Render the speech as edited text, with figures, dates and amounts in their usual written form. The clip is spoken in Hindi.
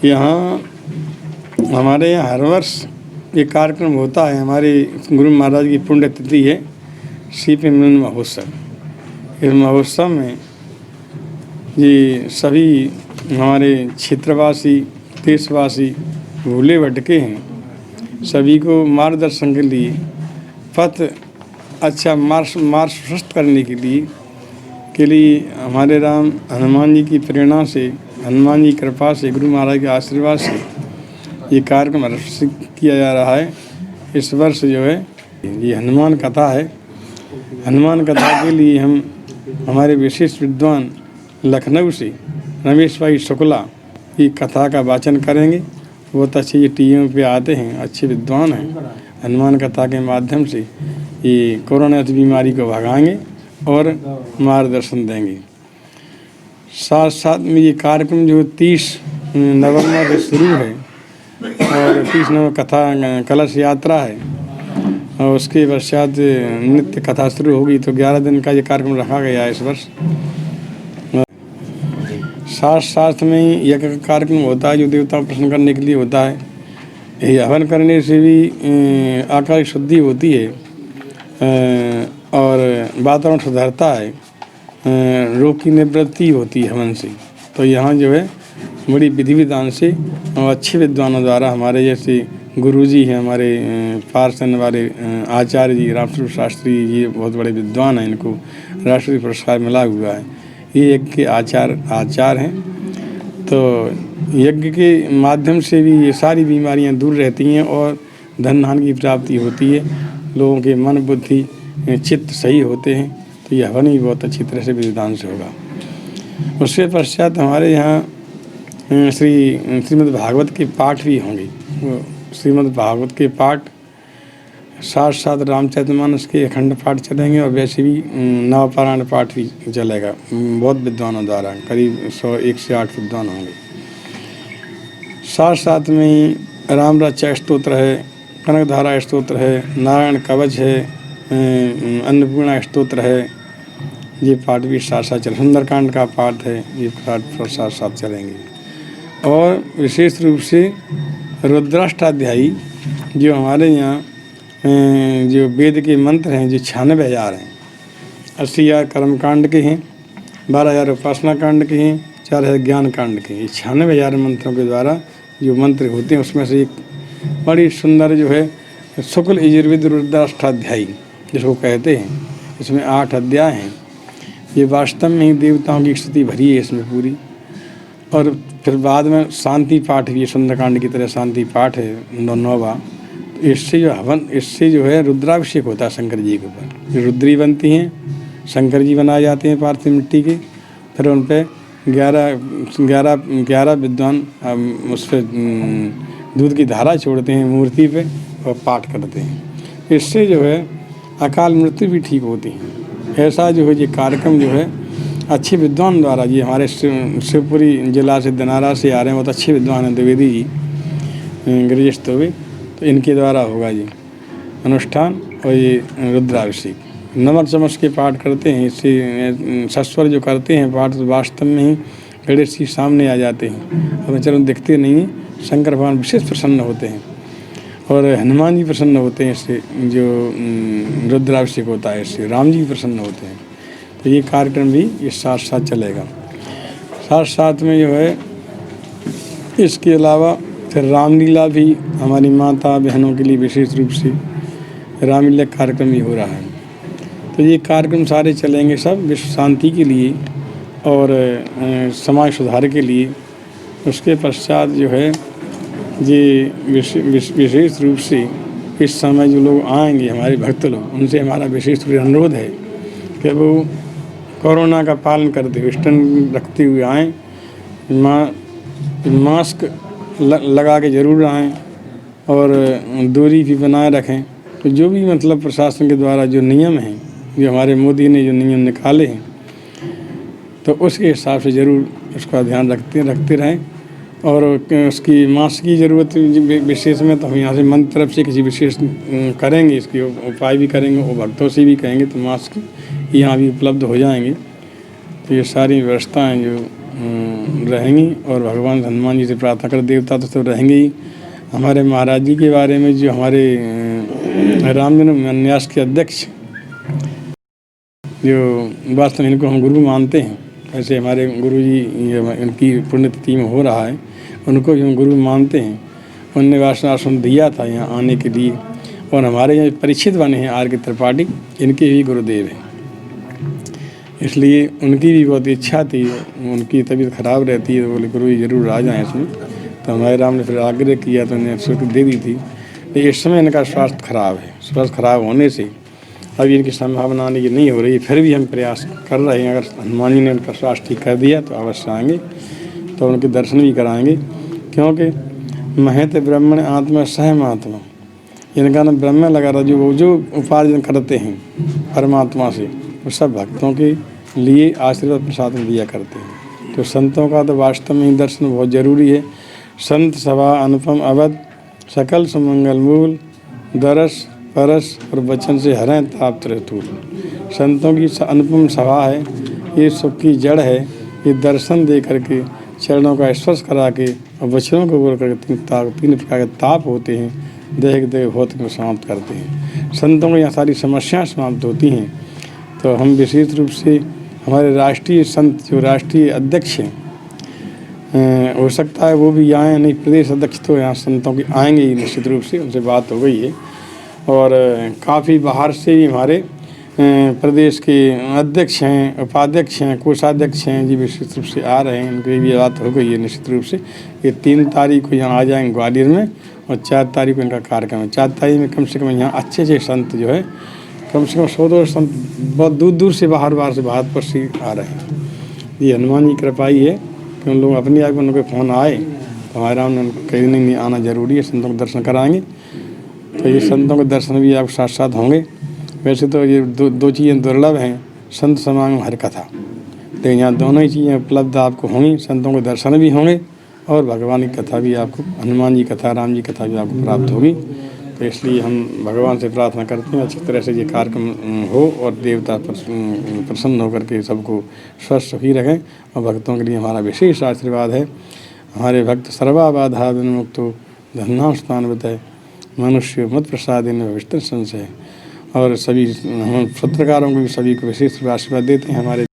यहाँ हमारे यहाँ हर वर्ष ये कार्यक्रम होता है। हमारे गुरु महाराज की पुण्यतिथि है सीप मिलन महोत्सव। इस महोत्सव में ये सभी हमारे क्षेत्रवासी देशवासी भूले भटके हैं, सभी को मार्गदर्शन के लिए पथ अच्छा मार्ग प्रशस्त करने के लिए हमारे राम हनुमान जी की प्रेरणा से, हनुमान जी की कृपा से, गुरु महाराज के आशीर्वाद से ये कार्यक्रम आयोजित किया जा रहा है। इस वर्ष जो है ये हनुमान कथा है। हनुमान कथा के लिए हम हमारे विशेष विद्वान लखनऊ से रमेश भाई शुक्ला की कथा का वाचन करेंगे। बहुत अच्छे ये टीवी पे आते हैं, अच्छे विद्वान हैं। हनुमान कथा के माध्यम से ये कोरोना बीमारी को भगाएंगे और मार्गदर्शन देंगे। साथ साथ में ये कार्यक्रम जो 30 नवंबर से शुरू है और 30 नवंबर कथा कलश यात्रा है और उसके पश्चात नित्य कथा शुरू होगी। तो 11 दिन का ये कार्यक्रम रखा गया है इस वर्ष। साथ में यज्ञ का कार्यक्रम होता है जो देवता को प्रसन्न करने के लिए होता है। ये हवन करने से भी आकार की शुद्धि होती है और वातावरण सुधरता है, रोग की निवृत्ति होती है हवन से। तो यहाँ जो है बड़ी विधि विधान से और अच्छे विद्वानों द्वारा, हमारे जैसे गुरुजी हैं हमारे पार्सन वाले आचार्य जी रामस्वरूप शास्त्री जी बहुत बड़े विद्वान हैं, इनको राष्ट्रीय पुरस्कार मिला हुआ है। ये यज्ञ के आचार हैं। तो यज्ञ के माध्यम से भी ये सारी बीमारियां दूर रहती हैं और धन धान की प्राप्ति होती है। लोगों के मन बुद्धि चित्त सही होते हैं। तो यह हवन भी बहुत अच्छी तरह से विधान से होगा। उसके पश्चात हमारे यहाँ श्रीमद् भागवत के पाठ भी होंगे। श्रीमद् भागवत के पाठ साथ रामचरितमानस के अखंड पाठ चलेंगे और वैसे भी नवपारायण पाठ भी चलेगा बहुत विद्वानों द्वारा। करीब 101 से 8 विद्वान होंगे। साथ में ही राम रक्षा स्तोत्र है, कनकधारा स्तोत्र है, नारायण कवच है, अन्नपूर्णा स्तोत्र है। ये पाठ भी साथ चल, सुंदरकांड का पाठ है, ये पाठ साथ चलेंगे। और विशेष रूप से रुद्राष्टाध्यायी जो हमारे यहाँ जो वेद के मंत्र हैं जो 96,000 हैं। 80,000 कर्मकांड के हैं, 12,000 उपासना कांड के हैं, 4,000 ज्ञान कांड के हैं। 96,000 मंत्रों के द्वारा जो मंत्र होते हैं उसमें से एक बड़ी सुंदर जो है शुक्ल यजुर्वेद रुद्राष्टाध्यायी जिसको कहते हैं। इसमें 8 अध्याय हैं। ये वास्तव में ही देवताओं की स्तुति भरी है इसमें पूरी। और फिर बाद में शांति पाठ भी, सुंदरकांड की तरह शांति पाठ है 9वां। इससे जो हवन, इससे जो है रुद्राभिषेक होता है शंकर जी के ऊपर। रुद्री बनती हैं, शंकर जी बनाए जाते हैं पार्थिव मिट्टी के। फिर उन पर 11 विद्वान उस पर दूध की धारा छोड़ते हैं मूर्ति पे और पाठ करते हैं। इससे जो है अकाल मृत्यु भी ठीक होती है। ऐसा जो है ये कार्यक्रम जो है अच्छे विद्वान द्वारा, ये हमारे शिवपुरी जिला से दिनारा से आ रहे हैं, बहुत अच्छे विद्वान हैं द्विवेदी जी, गिरिजेश दुबे। तो इनके द्वारा होगा ये अनुष्ठान और ये रुद्राभिषेक। नमक चमच के पाठ करते हैं। इससे सस्वर जो करते हैं पाठ तो वास्तव में ही गणेश जी सामने आ जाते हैं। हमें चलो दिखते नहीं हैं, शंकर भगवान विशेष प्रसन्न होते हैं और हनुमान जी प्रसन्न होते हैं। इससे जो रुद्राभिषेक होता है इससे राम जी प्रसन्न होते हैं। तो ये कार्यक्रम भी ये साथ चलेगा। साथ में जो है इसके अलावा फिर रामलीला भी हमारी माता बहनों के लिए विशेष रूप से रामलीला कार्यक्रम भी हो रहा है। तो ये कार्यक्रम सारे चलेंगे सब विश्व शांति के लिए और समाज सुधार के लिए। उसके पश्चात जो है ये विशेष रूप से इस समय जो लोग आएंगे हमारे भक्त लोग, उनसे हमारा विशेष रूप से अनुरोध है कि वो कोरोना का पालन करते हुए, डिस्टेंस रखते हुए आएँ, मास्क लगा के ज़रूर आएँ और दूरी भी बनाए रखें। तो जो भी मतलब प्रशासन के द्वारा जो नियम हैं, जो हमारे मोदी ने जो नियम निकाले हैं, तो उसके हिसाब से ज़रूर उसका ध्यान रखते रहें। और उसकी मास्क की ज़रूरत विशेष में तो हम यहाँ से मन तरफ से किसी विशेष करेंगे, इसकी उपाय भी करेंगे और भक्तों से भी कहेंगे तो मास्क यहाँ भी उपलब्ध हो जाएंगे। तो ये सारी व्यवस्थाएँ जो रहेंगी। और भगवान हनुमान जी से प्रार्थना कर, देवता तो सब रहेंगे ही। हमारे महाराज जी के बारे में जो हमारे रामजन्म न्यास के अध्यक्ष, जो वास्तव में इनको हम गुरु मानते हैं, ऐसे हमारे गुरु जी इनकी पुण्यतिथि में हो रहा है, उनको भी हम गुरु मानते हैं। उनने आश्रम दिया था यहाँ आने के लिए। और हमारे यहाँ परीक्षित बने हैं आर के त्रिपाठी, इनके भी गुरुदेव हैं। इसलिए उनकी भी बहुत इच्छा थी, उनकी तबीयत खराब रहती है, तो बोले गुरु जी जरूर आ जाएँ इसमें। तो हमारे राम ने फिर आग्रह किया तो उन्हें स्वीकृति दे दी थी। लेकिन इस समय इनका स्वास्थ्य खराब है। स्वास्थ्य खराब होने से अभी इनकी संभावना आने की नहीं हो रही, फिर भी हम प्रयास कर रहे हैं। अगर हनुमान जी ने उनका स्वास्थ्य ठीक कर दिया तो अवश्य आएंगे, तो उनके दर्शन भी कराएंगे। क्योंकि महत ब्राह्मण आत्मा सह महात्मा, इनका नाम ब्रह्म लगा रहा। जो उपार्जन करते हैं परमात्मा से, वो सब भक्तों के लिए आशीर्वाद प्रसाद में दिया करते हैं। तो संतों का तो वास्तव में ही दर्शन बहुत जरूरी है। संत सभा अनुपम अवध, सकल सुमंगल मूल, दरस परस और वचन से हरें ताप त्रितूल। संतों की अनुपम सभा है, ये सुख की जड़ है। ये दर्शन दे करके, चरणों का स्पर्श करा के और वचनों को बोल करके तीन प्रकार के ताप होते हैं, देह देह भौतिक में समाप्त करते हैं। संतों को यहाँ सारी समस्याएं समाप्त होती हैं। तो हम विशेष रूप से हमारे राष्ट्रीय संत जो राष्ट्रीय अध्यक्ष हैं, हो सकता है वो भी आएँ, नहीं प्रदेश अध्यक्ष तो यहाँ संतों की आएंगे ही निश्चित रूप से, उनसे बात हो गई है। और काफ़ी बाहर से भी हमारे प्रदेश के अध्यक्ष हैं, उपाध्यक्ष हैं, कोषाध्यक्ष हैं जी, विशेष रूप से आ रहे हैं। उनकी भी बात हो गई है निश्चित रूप से। ये 3 तारीख को यहाँ आ जाएंगे ग्वालियर में, और 4 तारीख को इनका कार्यक्रम है। 4 तारीख में कम से कम यहाँ अच्छे संत जो है, कम से कम 100 संत बहुत दूर दूर से बाहर से भारतवर्ष से आ रहे हैं। ये हनुमान जी कृपा ही है कि उन लोग अपने आप उनके फ़ोन आए तो हमारे राम ने कहीं नहीं आना जरूरी है, संतों को दर्शन कराएंगे। तो ये संतों के दर्शन भी आपके साथ साथ होंगे। वैसे तो ये दो चीज़ें दुर्लभ हैं, संत समागम हर कथा, लेकिन यहाँ दोनों ही चीज़ें उपलब्ध आपको होंगी। संतों के दर्शन भी होंगे और भगवान की कथा भी आपको, हनुमान जी कथा, राम जी कथा भी आपको प्राप्त होगी। तो इसलिए हम भगवान से प्रार्थना करते हैं अच्छी तरह से ये कार्यक्रम हो और देवता प्रसन्न होकर के सबको स्वस्थ सुखी रखें। और भक्तों के लिए हमारा विशेष आशीर्वाद है। हमारे भक्त सर्वाबाधा विमुक्तो धन्ना स्थान बताए, मनुष्य मत प्रसादेन भविष्य संशय। और सभी हम पत्रकारों को भी सभी को विशेष आशीर्वाद देते हैं। हमारे